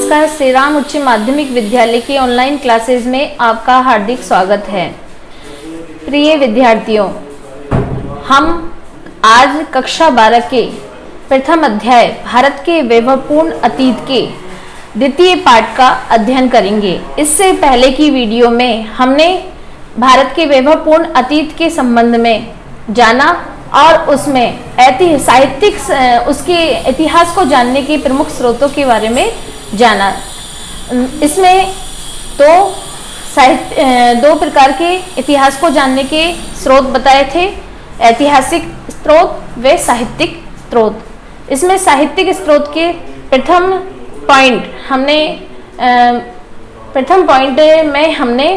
नमस्कार। श्री राम उच्च माध्यमिक विद्यालय की ऑनलाइन क्लासेज में आपका हार्दिक स्वागत है। प्रिय विद्यार्थियों, हम आज कक्षा 12 के प्रथम अध्याय भारत के वैभवपूर्ण अतीत के द्वितीय पाठ का अध्ययन करेंगे। इससे पहले की वीडियो में हमने भारत के वैभवपूर्ण अतीत के संबंध में जाना और उसमें साहित्यिक उसके इतिहास को जानने के प्रमुख स्रोतों के बारे में जाना। इसमें दो प्रकार के इतिहास को जानने के स्रोत बताए थे, ऐतिहासिक स्रोत व साहित्यिक स्रोत। इसमें साहित्यिक स्रोत के प्रथम पॉइंट में हमने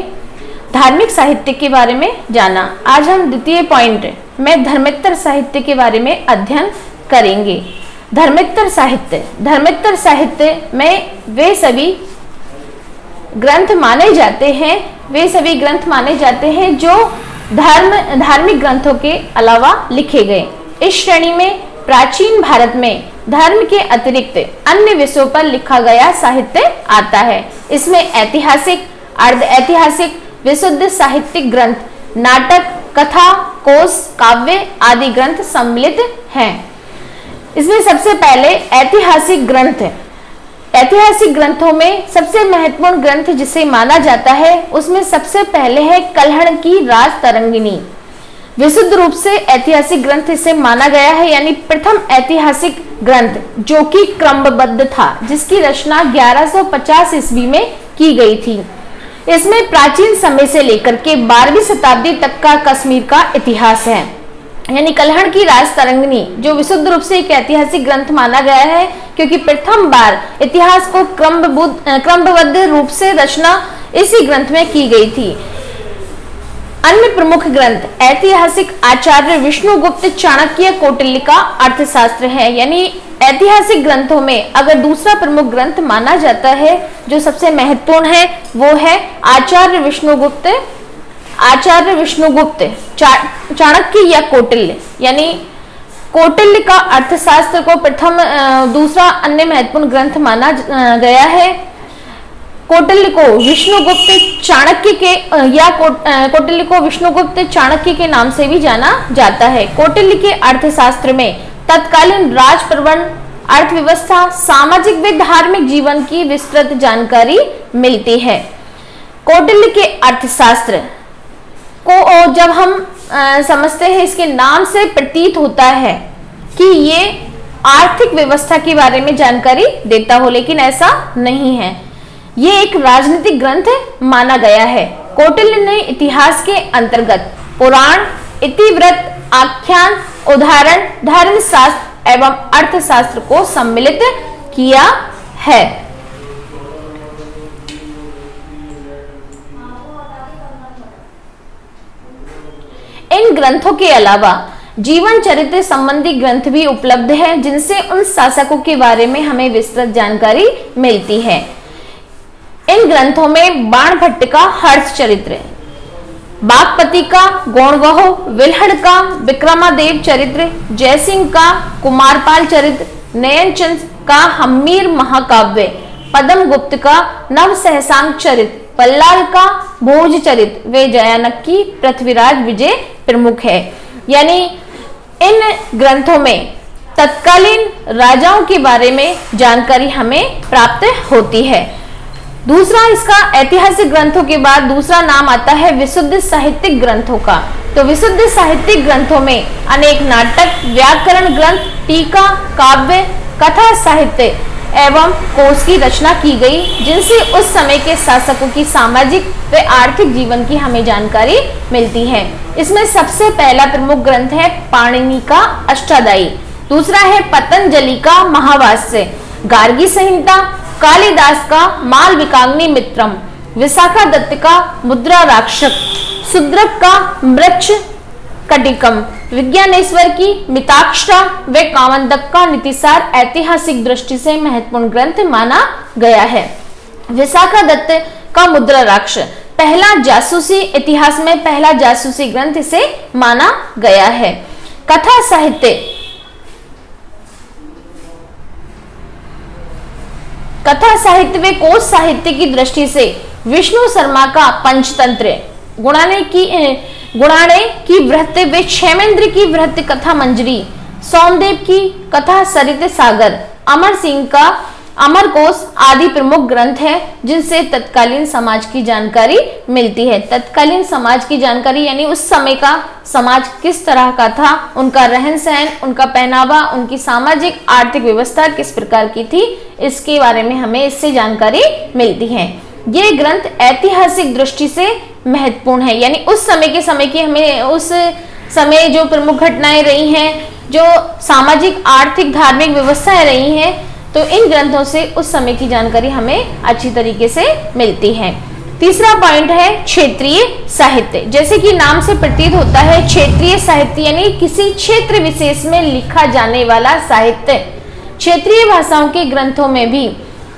धार्मिक साहित्य के बारे में जाना। आज हम द्वितीय पॉइंट में धर्मेत्तर साहित्य के बारे में अध्ययन करेंगे। धर्मेत्तर साहित्य में वे सभी ग्रंथ माने जाते हैं जो धार्मिक ग्रंथों के अलावा लिखे गए। इस श्रेणी में प्राचीन भारत में धर्म के अतिरिक्त अन्य विषयों पर लिखा गया साहित्य आता है। इसमें ऐतिहासिक, अर्ध ऐतिहासिक, विशुद्ध साहित्यिक ग्रंथ, नाटक, कथा, कोश, काव्य आदि ग्रंथ सम्मिलित हैं। इसमें सबसे पहले ऐतिहासिक ग्रंथ। ऐतिहासिक ग्रंथों में सबसे महत्वपूर्ण ग्रंथ जिसे माना जाता है उसमें सबसे पहले है कल्हण की राजतरंगिणी। विशुद्ध रूप से ऐतिहासिक ग्रंथ इसे माना गया है, यानी प्रथम ऐतिहासिक ग्रंथ जो कि क्रमबद्ध था, जिसकी रचना 1150 ईस्वी में की गई थी। इसमें प्राचीन समय से लेकर के 12वीं शताब्दी तक का कश्मीर का इतिहास है। यानी कल्हण की राजतरंगिणी जो विशुद्ध रूप से एक ऐतिहासिक ग्रंथ माना गया है, क्योंकि प्रथम बार इतिहास को क्रमबद्ध रूप से रचना इसी ग्रंथ में की गई थी। अन्य प्रमुख ग्रंथ ऐतिहासिक आचार्य विष्णुगुप्त चाणक्य कौटिल्य का अर्थशास्त्र है। यानी ऐतिहासिक ग्रंथों में अगर दूसरा प्रमुख ग्रंथ माना जाता है जो सबसे महत्वपूर्ण है वो है आचार्य विष्णुगुप्त चाणक्य या कौटिल्य। यानी कौटिल्य का अर्थशास्त्र को दूसरा अन्य महत्वपूर्ण ग्रंथ माना गया है। कौटिल्य को विष्णुगुप्त चाणक्य के नाम से भी जाना जाता है। कौटिल्य के अर्थशास्त्र में तत्कालीन राज प्रबंध, अर्थव्यवस्था, सामाजिक व धार्मिक जीवन की विस्तृत जानकारी मिलती है। कौटिल्य के अर्थशास्त्र को जब हम समझते हैं, इसके नाम से प्रतीत होता है कि ये आर्थिक व्यवस्था के बारे में जानकारी देता हो, लेकिन ऐसा नहीं है। ये एक राजनीतिक ग्रंथ माना गया है। कौटिल्य ने इतिहास के अंतर्गत पुराण, इतिवृत्त, आख्यान, उदाहरण, धर्मशास्त्र एवं अर्थशास्त्र को सम्मिलित किया है। इन ग्रंथों के अलावा जीवन चरित्र संबंधी ग्रंथ भी उपलब्ध है, जिनसे उन शासकों के बारे में हमें विस्तृत जानकारी मिलती है। इन ग्रंथों में बाणभट्ट का हर्ष चरित्र, बागपति का गौणगहो, विल्हड़ का विक्रमादेव चरित्र, जयसिंह का कुमारपाल चरित्र, नयनचंद का हम्मीर महाकाव्य, पद्मगुप्त का नवसहसांक चरित्र, पल्लाल का भोज चरित्र व जयानक की पृथ्वीराज विजय प्रमुख है। यानी इन ग्रंथों में तत्कालीन राजाओं के बारे में जानकारी हमें प्राप्त होती है। दूसरा, इसका ऐतिहासिक ग्रंथों के बाद दूसरा नाम आता है विशुद्ध साहित्यिक ग्रंथों का। तो विशुद्ध साहित्यिक ग्रंथों में अनेक नाटक, व्याकरण ग्रंथ, टीका, काव्य, कथा साहित्य एवं कोश की रचना की गई, जिनसे उस समय के शासकों की सामाजिक व आर्थिक जीवन की हमें जानकारी मिलती है। इसमें सबसे पहला प्रमुख ग्रंथ है पाणिनि का अष्टाध्यायी, दूसरा है पतंजलि का महाभाष्य, गार्गी संहिता, कालिदास का मालविकाग्नि मित्रम, विशाखा दत्त का मुद्रा राक्षक, शूद्रक का मृच्छ कटिकम, विज्ञानेश्वर की मिताक्षरा व कामंदक का नीतिसार ऐतिहासिक दृष्टि से महत्वपूर्ण ग्रंथ माना गया है। विशाखा दत्त का मुद्रा राक्ष इतिहास में पहला जासूसी ग्रंथ इसे माना गया है। कथा साहित्य कथा साहित्य व कोश साहित्य की दृष्टि से विष्णु शर्मा का पंचतंत्र, गुणाणे की वृत्त व क्षेमेंद्र की वृत्त कथा मंजरी, सोमदेव की कथा सरित सागर, अमर सिंह का अमर कोश आदि प्रमुख ग्रंथ है जिनसे तत्कालीन समाज की जानकारी मिलती है। तत्कालीन समाज की जानकारी यानी उस समय का समाज किस तरह का था, उनका रहन सहन, उनका पहनावा, उनकी सामाजिक आर्थिक व्यवस्था किस प्रकार की थी, इसके बारे में हमें इससे जानकारी मिलती है। ये ग्रंथ ऐतिहासिक दृष्टि से महत्वपूर्ण है, यानी उस समय की हमें उस समय जो प्रमुख घटनाएं रही हैं, जो सामाजिक आर्थिक धार्मिक व्यवस्थाएं रही हैं, तो इन ग्रंथों से उस समय की जानकारी हमें अच्छी तरीके से मिलती है। तीसरा पॉइंट है क्षेत्रीय साहित्य। जैसे कि नाम से प्रतीत होता है, क्षेत्रीय साहित्य यानी किसी क्षेत्र विशेष में लिखा जाने वाला साहित्य। क्षेत्रीय भाषाओं के ग्रंथों में भी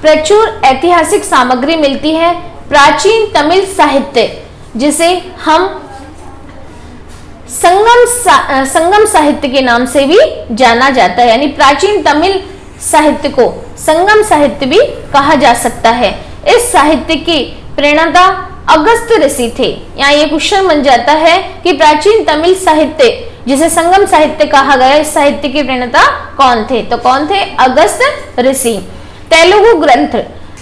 प्रचुर ऐतिहासिक सामग्री मिलती है। प्राचीन तमिल साहित्य जिसे हम संगम साहित्य के नाम से भी जाना जाता है, यानी प्राचीन तमिल साहित्य को संगम साहित्य भी कहा जा सकता है। इस साहित्य के प्रणेता अगस्त्य ऋषि थे। यहाँ ये क्वेश्चन बन जाता है कि प्राचीन तमिल साहित्य जिसे संगम साहित्य कहा गया, इस साहित्य के प्रणेता कौन थे? तो कौन थे? अगस्त्य ऋषि। तेलुगु ग्रंथ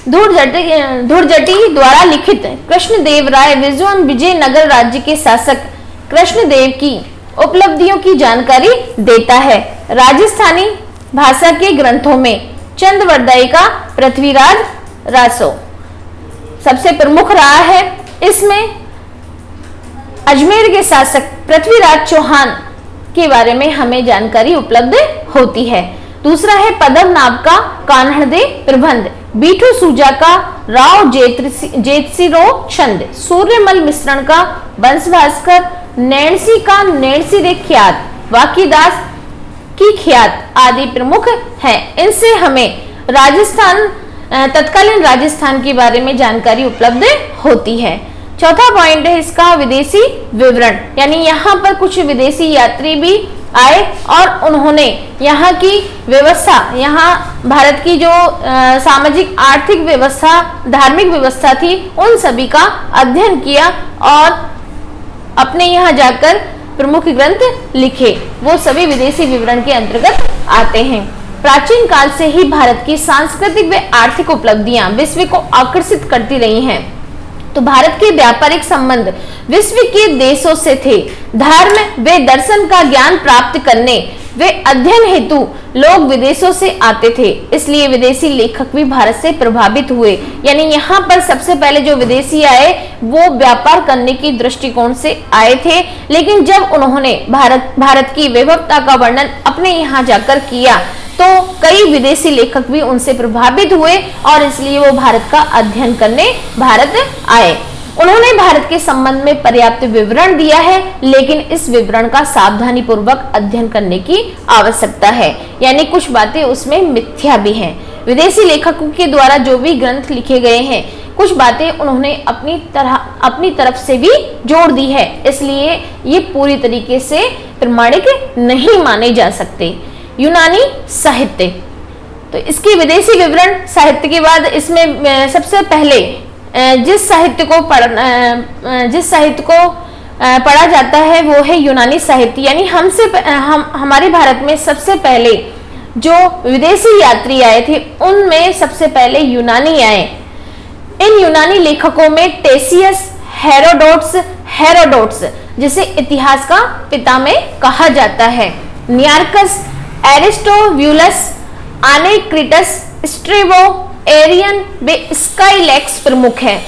धुरजटी द्वारा लिखित कृष्णदेवराय विजयनगर राज्य के शासक कृष्णदेव की उपलब्धियों की जानकारी देता है। राजस्थानी भाषा के ग्रंथों में चंद्रवरदाई का पृथ्वीराज रासो सबसे प्रमुख रहा है। इसमें अजमेर के शासक पृथ्वीराज चौहान के बारे में हमें जानकारी उपलब्ध होती है। दूसरा है पद्मनाभ का कान्हड़दे प्रबंध, बीठू सूजा का राव जेतसिरो छंद, सूर्यमल मिश्रण का वंश भास्कर, नैणसी का नैणसी रे ख्यात, वाकीदास की ख्यात आदि प्रमुख हैं। इनसे हमें तत्कालीन राजस्थान के बारे में जानकारी उपलब्ध होती है। चौथा पॉइंट है इसका विदेशी विवरण, यानी यहाँ पर कुछ विदेशी यात्री भी आए और उन्होंने यहाँ की व्यवस्था, यहाँ भारत की जो सामाजिक आर्थिक व्यवस्था, धार्मिक व्यवस्था थी, उन सभी का अध्ययन किया और अपने यहाँ जाकर प्रमुख ग्रंथ लिखे। वो सभी विदेशी विवरण के अंतर्गत आते हैं। प्राचीन काल से ही भारत की सांस्कृतिक व आर्थिक उपलब्धियां विश्व को आकर्षित करती रही हैं। तो भारत के व्यापारिक संबंध विश्व के देशों से थे। धर्म व दर्शन का ज्ञान प्राप्त करने वे अध्ययन हेतु लोग विदेशों से आते थे, इसलिए विदेशी लेखक भी भारत से प्रभावित हुए। यानी यहाँ पर सबसे पहले जो विदेशी आए वो व्यापार करने की दृष्टिकोण से आए थे, लेकिन जब उन्होंने भारत की वैभवता का वर्णन अपने यहाँ जाकर किया तो कई विदेशी लेखक भी उनसे प्रभावित हुए और इसलिए वो भारत का अध्ययन करने भारत आए। उन्होंने भारत के संबंध में पर्याप्त विवरण दिया है, लेकिन इस विवरण का सावधानी पूर्वक अध्ययन करने की आवश्यकता है, यानी कुछ बातें उसमें मिथ्या भी हैं। विदेशी लेखकों के द्वारा जो भी ग्रंथ लिखे गए हैं, कुछ बातें उन्होंने अपनी तरफ से भी जोड़ दी है, इसलिए ये पूरी तरीके से प्रमाणिक नहीं माने जा सकते। यूनानी साहित्य, तो इसके विदेशी विवरण साहित्य के बाद इसमें सबसे पहले जिस साहित्य को पढ़ा जाता है वो है यूनानी साहित्य। यानी हमारे भारत में सबसे पहले जो विदेशी यात्री आए थे उनमें सबसे पहले यूनानी आए। इन यूनानी लेखकों में टेसियस, हेरोडोट्स जिसे इतिहास का पिता में कहा जाता है, नियार्कस, एरिस्टोब्यूलस, आनेक्रिटस, स्ट्रेबो, एरियन व स्काइलैक्स प्रमुख है।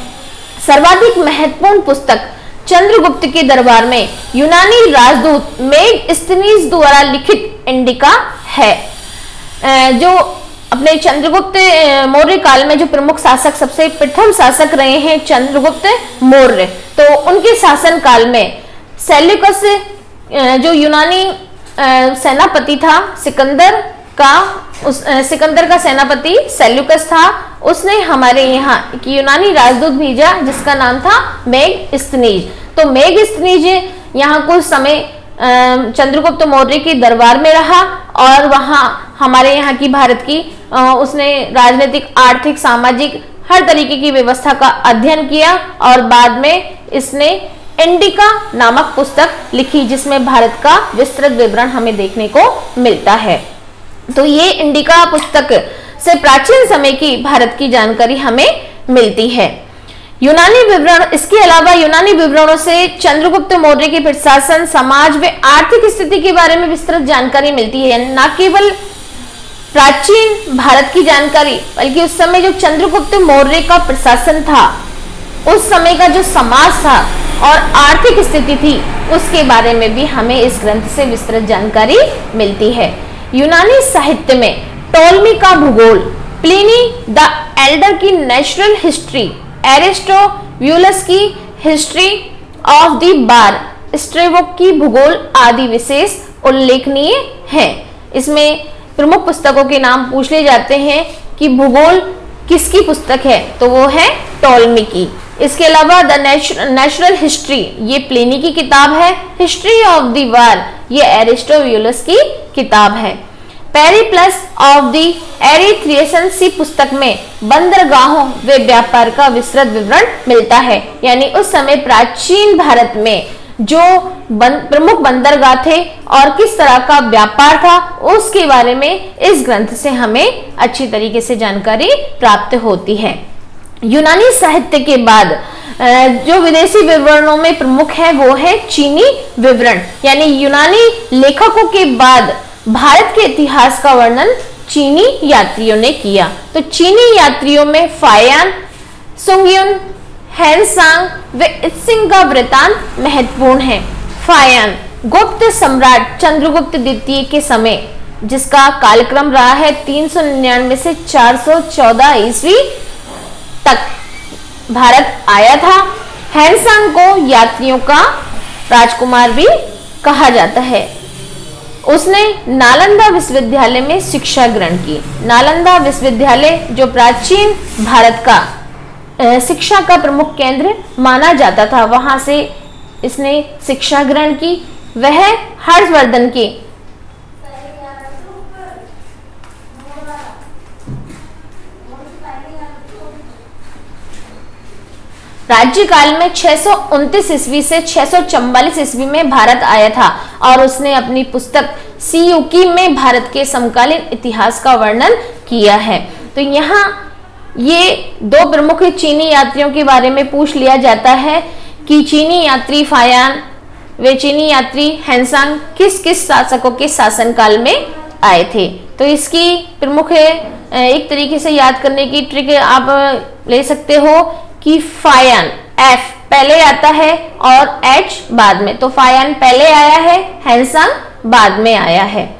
सर्वाधिक महत्वपूर्ण पुस्तक चंद्रगुप्त के दरबार में यूनानी राजदूत मेगस्थनीज द्वारा लिखित इंडिका है। जो अपने चंद्रगुप्त मौर्य काल में जो प्रमुख शासक, सबसे प्रथम शासक रहे हैं चंद्रगुप्त मौर्य, तो उनके शासन काल में सेल्यूकस जो यूनानी सेनापति था, सिकंदर का सेनापति सेल्यूकस था, उसने हमारे यहाँ की यूनानी राजदूत भेजा जिसका नाम था मेगस्थनीज। तो मेगस्थनीज यहाँ कुछ समय चंद्रगुप्त मौर्य के दरबार में रहा और वहाँ हमारे यहाँ की भारत की उसने राजनीतिक, आर्थिक, सामाजिक हर तरीके की व्यवस्था का अध्ययन किया और बाद में इसने इंडिका नामक पुस्तक लिखी जिसमें भारत का विस्तृत विवरण हमें देखने को मिलता है। तो ये इंडिका पुस्तक से प्राचीन समय की भारत की जानकारी हमें मिलती है। यूनानी विवरण, इसके अलावा यूनानी विवरणों से चंद्रगुप्त मौर्य के प्रशासन, समाज व आर्थिक स्थिति के बारे में विस्तृत जानकारी मिलती है। न केवल प्राचीन भारत की जानकारी बल्कि उस समय जो चंद्रगुप्त मौर्य का प्रशासन था, उस समय का जो समाज था और आर्थिक स्थिति थी, उसके बारे में भी हमें इस ग्रंथ से विस्तृत जानकारी मिलती है। यूनानी साहित्य में टोलमी का भूगोल, प्लिनी द एल्डर की नेचुरल हिस्ट्री, एरिस्टोब्यूलस की history of the bar, Strabo की भूगोल आदि विशेष उल्लेखनीय हैं। इसमें प्रमुख पुस्तकों के नाम पूछ ले जाते हैं कि भूगोल किसकी पुस्तक है, तो वो है टोलमी की। इसके अलावा द नेचुरल हिस्ट्री, ये प्लिनी की किताब है। हिस्ट्री ऑफ द वार, ये एरिस्टोब्यूलस की किताब है। पेरिप्लस ऑफ द एरिथ्रियन सी पुस्तक में बंदरगाहों व व्यापार का विस्तृत विवरण मिलता है। यानी उस समय प्राचीन भारत में जो प्रमुख बंदरगाह थे और किस तरह का व्यापार था, उसके बारे में इस ग्रंथ से हमें अच्छी तरीके से जानकारी प्राप्त होती है। यूनानी साहित्य के बाद जो विदेशी विवरणों में प्रमुख है वो है चीनी विवरण। यानी यूनानी लेखकों के बाद भारत के इतिहास का वर्णन चीनी यात्रियों ने किया। तो चीनी यात्रियों में फायान, सुंगयुन, हैंसांग व इत्सिंग का वृतांत महत्वपूर्ण है। फायान गुप्त सम्राट चंद्रगुप्त द्वितीय के समय, जिसका कालक्रम रहा है 399 से 414 ईस्वी तक भारत आया था। हैंसांग को यात्रियों का राजकुमार भी कहा जाता है। उसने नालंदा विश्वविद्यालय में शिक्षा ग्रहण की। नालंदा विश्वविद्यालय जो प्राचीन भारत का शिक्षा का प्रमुख केंद्र माना जाता था, वहां से इसने शिक्षा ग्रहण की। वह हर्षवर्धन के राज्यकाल में 629 ईस्वी से 644 ईस्वी में भारत आया था और उसने अपनी पुस्तक सीयूकी में भारत के समकालीन इतिहास का वर्णन किया है। तो यहाँ ये दो प्रमुख चीनी यात्रियों के बारे में पूछ लिया जाता है कि चीनी यात्री फायान वे चीनी यात्री हैंसांग किस किस शासकों के शासनकाल में आए थे। तो इसकी प्रमुख एक तरीके से याद करने की ट्रिक आप ले सकते हो कि फायान एफ पहले आता है और एच बाद में, तो फायान पहले आया है, हैंसांग बाद में आया है।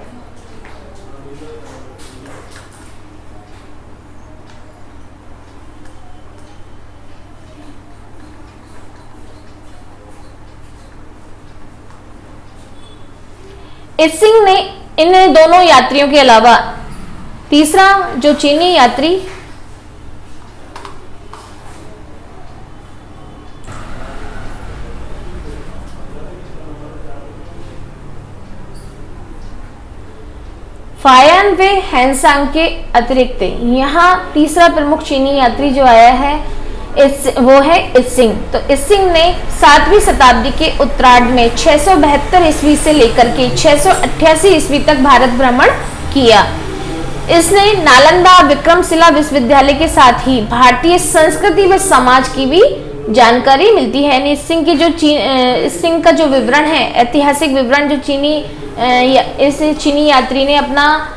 इत्सिंग ने इन दोनों यात्रियों के अलावा तीसरा जो चीनी यात्री फायान व हैंसांग के अतिरिक्त यहाँ तीसरा प्रमुख चीनी यात्री जो आया है वो है इत्सिंग। तो इत्सिंग ने 7वीं शताब्दी के उत्तरार्ध में 672 ईस्वी से लेकर के 688 ईस्वी तक भारत भ्रमण किया। इसने नालंदा विक्रमशिला विश्वविद्यालय के साथ ही भारतीय संस्कृति व समाज की भी जानकारी मिलती है। इत्सिंग की जो इत्सिंग का जो विवरण है, ऐतिहासिक विवरण जो इस चीनी यात्री ने अपना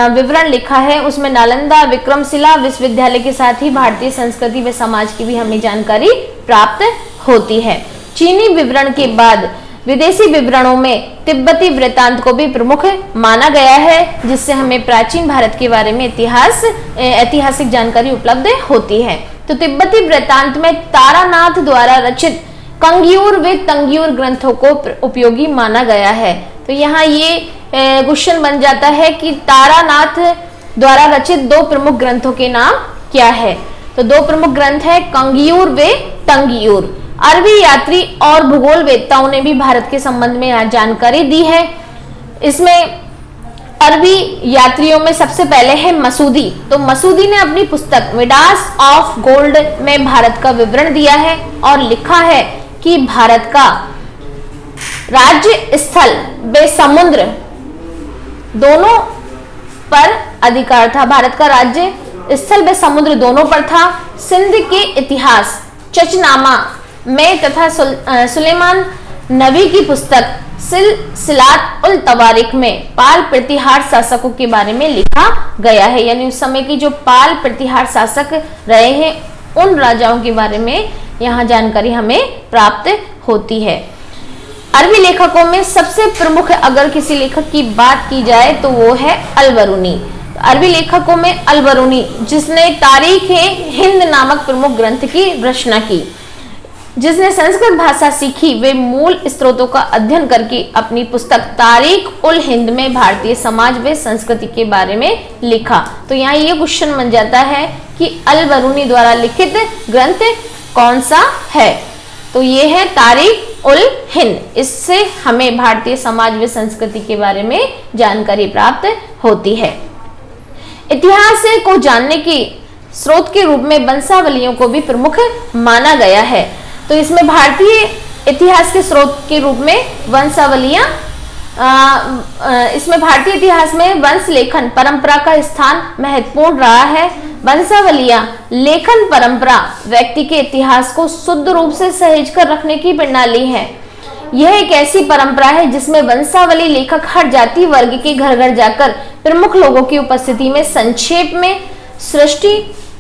विवरण लिखा है, उसमें नालंदा विक्रमशिला विश्वविद्यालय के साथ ही भारतीय संस्कृति व समाज की भी हमें जानकारी प्राप्त होती है। चीनी विवरण के बाद विदेशी विवरणों में तिब्बती वृत्तांत को भी प्रमुख माना गया है, जिससे हमें प्राचीन भारत के बारे में ऐतिहासिक जानकारी उपलब्ध होती है। तो तिब्बती वृत्तांत में तारानाथ द्वारा रचित कंग्यूर व तंग्यूर ग्रंथों को उपयोगी माना गया है। तो यहाँ ये क्वेश्चन बन जाता है कि तारानाथ द्वारा रचित दो प्रमुख ग्रंथों के नाम क्या है। तो दो प्रमुख ग्रंथ है कंग्यूर व तंग्यूर। अरबी यात्री और भूगोल वेत्ताओं ने भी भारत के संबंध में जानकारी दी है। इसमें अरबी यात्रियों में सबसे पहले है मसूदी। तो मसूदी ने अपनी पुस्तक मिडास ऑफ गोल्ड में भारत का विवरण दिया है और लिखा है कि भारत का राज्य स्थल व समुद्र दोनों पर अधिकार था। भारत का राज्य स्थल व समुद्र दोनों पर था। सिंध के इतिहास चचनामा में तथा सुलेमान नबी की पुस्तक सिलसिलात उल तवारिख में पाल प्रतिहार शासकों के बारे में लिखा गया है। यानी उस समय की जो पाल प्रतिहार शासक रहे हैं उन राजाओं के बारे में यहाँ जानकारी हमें प्राप्त होती है। अरबी लेखकों में सबसे प्रमुख अगर किसी लेखक की बात की जाए तो वो है अल-बरूनी। अरबी लेखकों में अल-बरूनी जिसने तारीख-ए-हिंद नामक प्रमुख ग्रंथ की रचना की, जिसने संस्कृत भाषा सीखी, वे मूल स्रोतों का अध्ययन करके अपनी पुस्तक तारीख-उल-हिंद में भारतीय समाज व संस्कृति के बारे में लिखा। तो यहाँ ये क्वेश्चन बन जाता है कि अल-बरूनी द्वारा लिखित ग्रंथ कौन सा है? तो ये है तारीख-उल-हिंद। इससे हमें भारतीय समाज व संस्कृति के बारे में जानकारी प्राप्त होती है। इतिहास को जानने के स्रोत के रूप में वंशावलियों को भी प्रमुख माना गया है। तो इसमें भारतीय इतिहास के स्रोत के रूप में वंशावलियां, इसमें भारतीय इतिहास में वंश लेखन परंपरा का स्थान महत्वपूर्ण रहा है। वंशावलियां लेखन परंपरा व्यक्ति के इतिहास को शुद्ध रूप से सहेज कर रखने की प्रणाली है। यह एक ऐसी परंपरा है जिसमें वंशावली लेखक हर जाति वर्ग के घर घर जाकर प्रमुख लोगों की उपस्थिति में संक्षेप में सृष्टि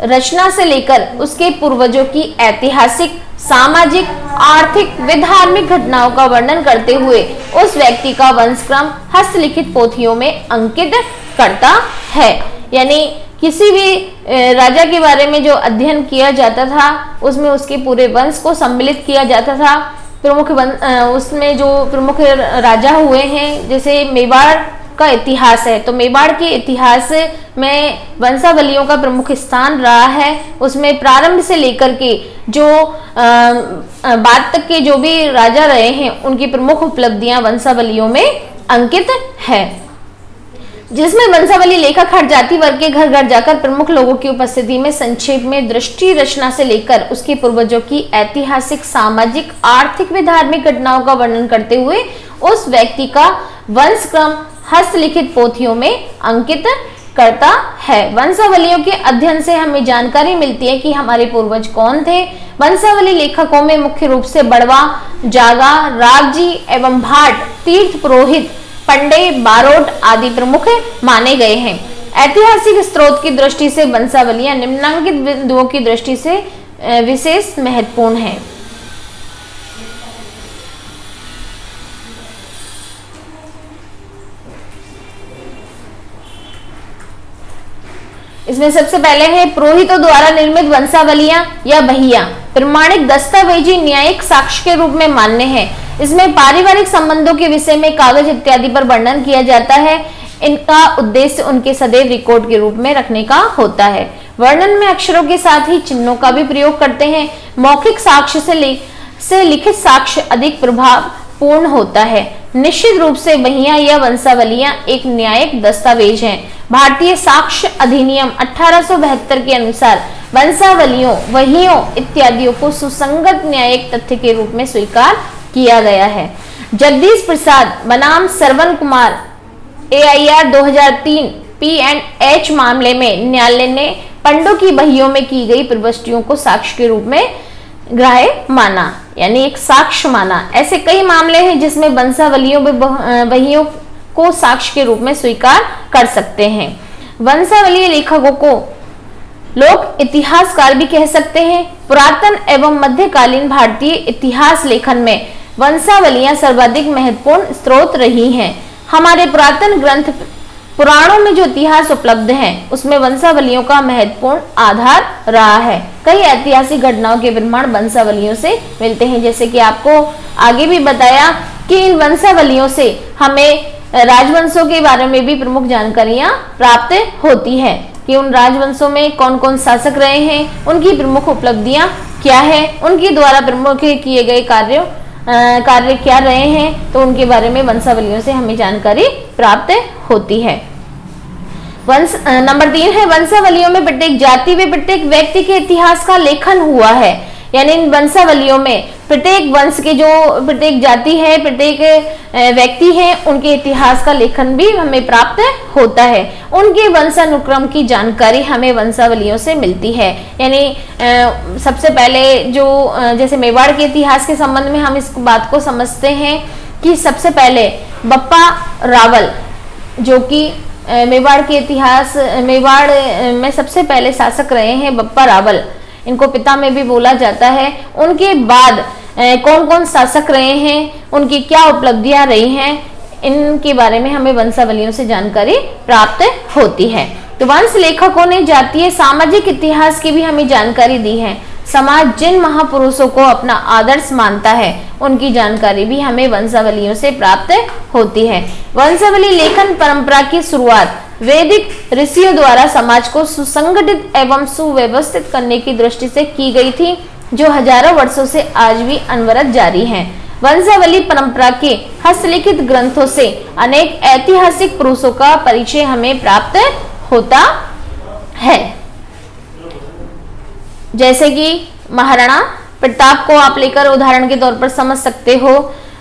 रचना से लेकर उसके पूर्वजों की ऐतिहासिक, सामाजिक, आर्थिक व धार्मिक घटनाओं का वर्णन करते हुए उस व्यक्ति का वंशक्रम हस्तलिखित पोथियों में अंकित करता है। यानी किसी भी राजा के बारे में जो अध्ययन किया जाता था उसमें उसके पूरे वंश को सम्मिलित किया जाता था। प्रमुख उसमें जो प्रमुख राजा हुए हैं, जैसे मेवाड़ का इतिहास है तो मेवाड़ के इतिहास में वंशावलियों का प्रमुख स्थान रहा है। उसमें प्रारंभ से लेकर के जो बाद तक के जो भी राजा रहे हैं उनकी प्रमुख उपलब्धियां वंशावलियों में अंकित है, जिसमें वंशावली लेखक हर जाति वर्ग के घर घर जाकर प्रमुख लोगों की उपस्थिति में संक्षेप में दृष्टि रचना से लेकर उसके पूर्वजों की ऐतिहासिक, सामाजिक, आर्थिक व धार्मिक घटनाओं का वर्णन करते हुए उस व्यक्ति का वंशक्रम हस्तलिखित पोथियों में अंकित करता है। वंशावलियों के अध्ययन से हमें जानकारी मिलती है कि हमारे पूर्वज कौन थे। वंशावली लेखकों में मुख्य रूप से बड़वा, जागा, रागजी एवं भाट, तीर्थ पुरोहित, पंडे, बारोट आदि प्रमुख माने गए हैं। ऐतिहासिक स्रोत की दृष्टि से वंशावलियां निम्नांकित बिंदुओं की दृष्टि से विशेष महत्वपूर्ण है। इसमें सबसे पहले है पुरोहितों द्वारा निर्मित वंशावलियां या बहियां प्रमाणिक दस्तावेजी न्यायिक साक्ष्य के रूप में मान्य है। इसमें पारिवारिक संबंधों के विषय में कागज इत्यादि पर वर्णन किया जाता है। इनका उद्देश्य उनके सदैव रिकॉर्ड के रूप में रखने का होता है। वर्णन में अक्षरों के साथ ही चिन्हों का भी प्रयोग करते हैं। मौखिक साक्ष्य से लिखित साक्ष्य अधिक प्रभावपूर्ण होता है। निश्चित रूप से बहियां या वंशावलियां एक न्यायिक दस्तावेज हैं। भारतीय साक्ष्य अधिनियम 1872 के अनुसार वंशावलियों, वहियों इत्यादियों को सुसंगत न्यायिक तथ्य के रूप में स्वीकार किया गया है। जगदीश प्रसाद बनाम श्रवण कुमार AIR 2003 P&H मामले में न्यायालय ने पंडों की बहियों में की गई प्रविष्टियों को साक्ष्य के रूप में ग्राह्य माना, यानी एक साक्ष्य माना। ऐसे कई मामले हैं जिसमें वंशावलियों में बहियों को साक्ष्य के रूप में स्वीकार कर सकते हैं। वंशावली लेखकों को लोग इतिहासकार भी कह सकते हैं। पुरातन एवं मध्यकालीन भारतीय इतिहास लेखन में वंशावलियां सर्वाधिक महत्वपूर्ण स्रोत रही हैं। हमारे पुरातन ग्रंथ पुराणों में जो इतिहास उपलब्ध है उसमें वंशावलियों का महत्वपूर्ण आधार रहा है। कई ऐतिहासिक घटनाओं के प्रमाण वंशावलियों से मिलते हैं। जैसे कि आपको आगे भी बताया कि इन वंशावलियों से हमें राजवंशों के बारे में भी प्रमुख जानकारियां प्राप्त होती है कि उन राजवंशों में कौन कौन शासक रहे हैं, उनकी प्रमुख उपलब्धियां क्या है, उनके द्वारा प्रमुख किए गए कार्य क्या रहे हैं, तो उनके बारे में वंशावलियों से हमें जानकारी प्राप्त होती है। नंबर 3 है वंशावलियों में प्रत्येक जाति व प्रत्येक व्यक्ति के इतिहास का लेखन हुआ है। यानी इन वंशावलियों में प्रत्येक वंश के जो प्रत्येक जाति है, प्रत्येक व्यक्ति है, उनके इतिहास का लेखन भी हमें प्राप्त होता है। उनके वंशानुक्रम की जानकारी हमें वंशावलियों से मिलती है। यानी सबसे पहले जो जैसे मेवाड़ के इतिहास के संबंध में हम इस बात को समझते हैं कि सबसे पहले बप्पा रावल, जो कि मेवाड़ के इतिहास, मेवाड़ में सबसे पहले शासक रहे हैं बप्पा रावल, इनको पिता में भी बोला जाता है। उनके बाद कौन कौन शासक रहे हैं, उनकी क्या उपलब्धियां रही हैं, इनके बारे में हमें वंशावलियों से जानकारी प्राप्त होती है। तो वंश लेखकों ने जातीय सामाजिक इतिहास की भी हमें जानकारी दी है। समाज जिन महापुरुषों को अपना आदर्श मानता है, उनकी जानकारी भी हमें वंशावलियों से प्राप्त होती है। वंशावली लेखन परंपरा की शुरुआत वैदिक ऋषियों द्वारा समाज को सुसंगठित एवं सुव्यवस्थित करने की दृष्टि से की गई थी, जो हजारों वर्षों से आज भी अनवरत जारी है। वंशावली परंपरा के हस्तलिखित ग्रंथों से अनेक ऐतिहासिक पुरुषों का परिचय हमें प्राप्त होता है। जैसे कि महाराणा प्रताप को आप लेकर उदाहरण के तौर पर समझ सकते हो।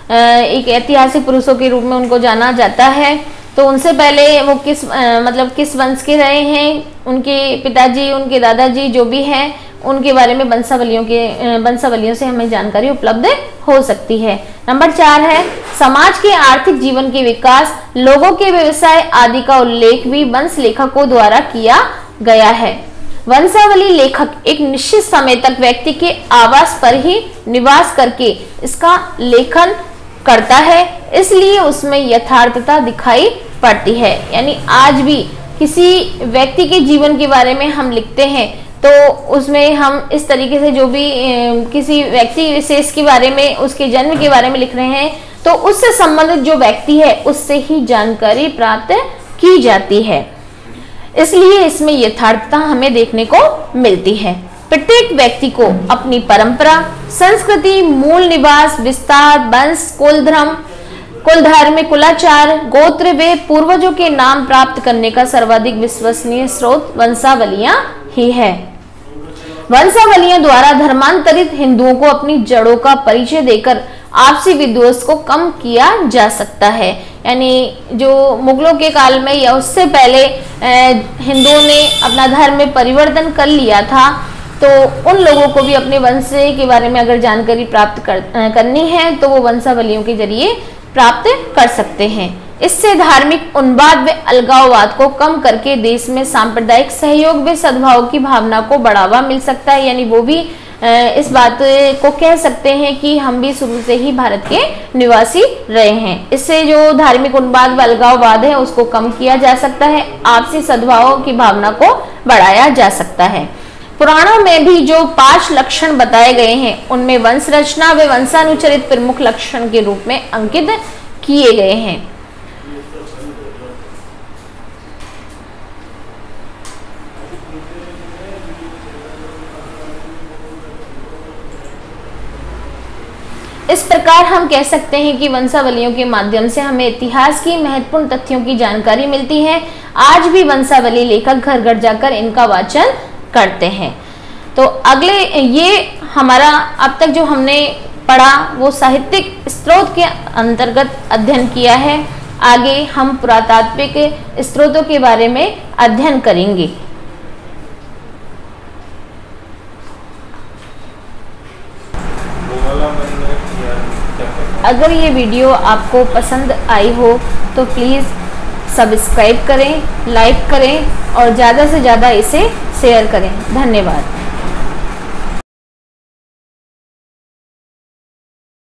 एक ऐतिहासिक पुरुषों के रूप में उनको जाना जाता है। तो उनसे पहले वो किस वंश के रहे हैं, उनके पिताजी, उनके दादाजी जो भी हैं, उनके बारे में वंशावलियों से हमें जानकारी उपलब्ध हो सकती है। नंबर 4 है समाज के आर्थिक जीवन के विकास, लोगों के व्यवसाय आदि का उल्लेख भी वंश लेखकों द्वारा किया गया है। वंशावली लेखक एक निश्चित समय तक व्यक्ति के आवास पर ही निवास करके इसका लेखन करता है, इसलिए उसमें यथार्थता दिखाई पड़ती है। यानी आज भी किसी व्यक्ति के जीवन के बारे में हम लिखते हैं तो उसमें हम इस तरीके से जो भी किसी व्यक्ति विशेष के बारे में, उसके जन्म के बारे में लिख रहे हैं, तो उससे संबंधित जो व्यक्ति है उससे ही जानकारी प्राप्त की जाती है। इसलिए इसमें यथार्थता हमें देखने को मिलती है। प्रत्येक व्यक्ति को अपनी परंपरा, संस्कृति, मूल निवास, विस्तार, वंश, कुल धर्म, कुलाचार, गोत्र व पूर्वजों के नाम प्राप्त करने का सर्वाधिक विश्वसनीय स्रोत वंशावलियां ही है। वंशावलियों द्वारा धर्मांतरित हिंदुओं को अपनी जड़ों का परिचय देकर आपसी विद्वेष को कम किया जा सकता है। यानी जो मुगलों के काल में या उससे पहले हिंदुओं ने अपना धर्म में परिवर्तन कर लिया था, तो उन लोगों को भी अपने वंश के बारे में अगर जानकारी प्राप्त करनी है तो वो वंशावलियों के जरिए प्राप्त कर सकते हैं। इससे धार्मिक उन्माद व अलगाववाद को कम करके देश में सांप्रदायिक सहयोग व सद्भाव की भावना को बढ़ावा मिल सकता है। यानी वो भी इस बात को कह सकते हैं कि हम भी शुरू से ही भारत के निवासी रहे हैं। इससे जो धार्मिक उन्माद व अलगाववाद है उसको कम किया जा सकता है, आपसी सद्भाव की भावना को बढ़ाया जा सकता है। पुराणों में भी जो 5 लक्षण बताए गए हैं उनमें वंश रचना व वंशानुचरित प्रमुख लक्षण के रूप में अंकित किए गए हैं। इस प्रकार हम कह सकते हैं कि वंशावलियों के माध्यम से हमें इतिहास की महत्वपूर्ण तथ्यों की जानकारी मिलती है। आज भी वंशावली लेखक घर घर जाकर इनका वाचन करते हैं। तो अगले ये हमारा अब तक जो हमने पढ़ा वो साहित्यिक स्रोत के अंतर्गत अध्ययन किया है। आगे हम पुरातात्विक स्रोतों के बारे में अध्ययन करेंगे। अगर ये वीडियो आपको पसंद आई हो तो प्लीज़ सब्सक्राइब करें, लाइक करें और ज़्यादा से ज़्यादा इसे शेयर करें। धन्यवाद।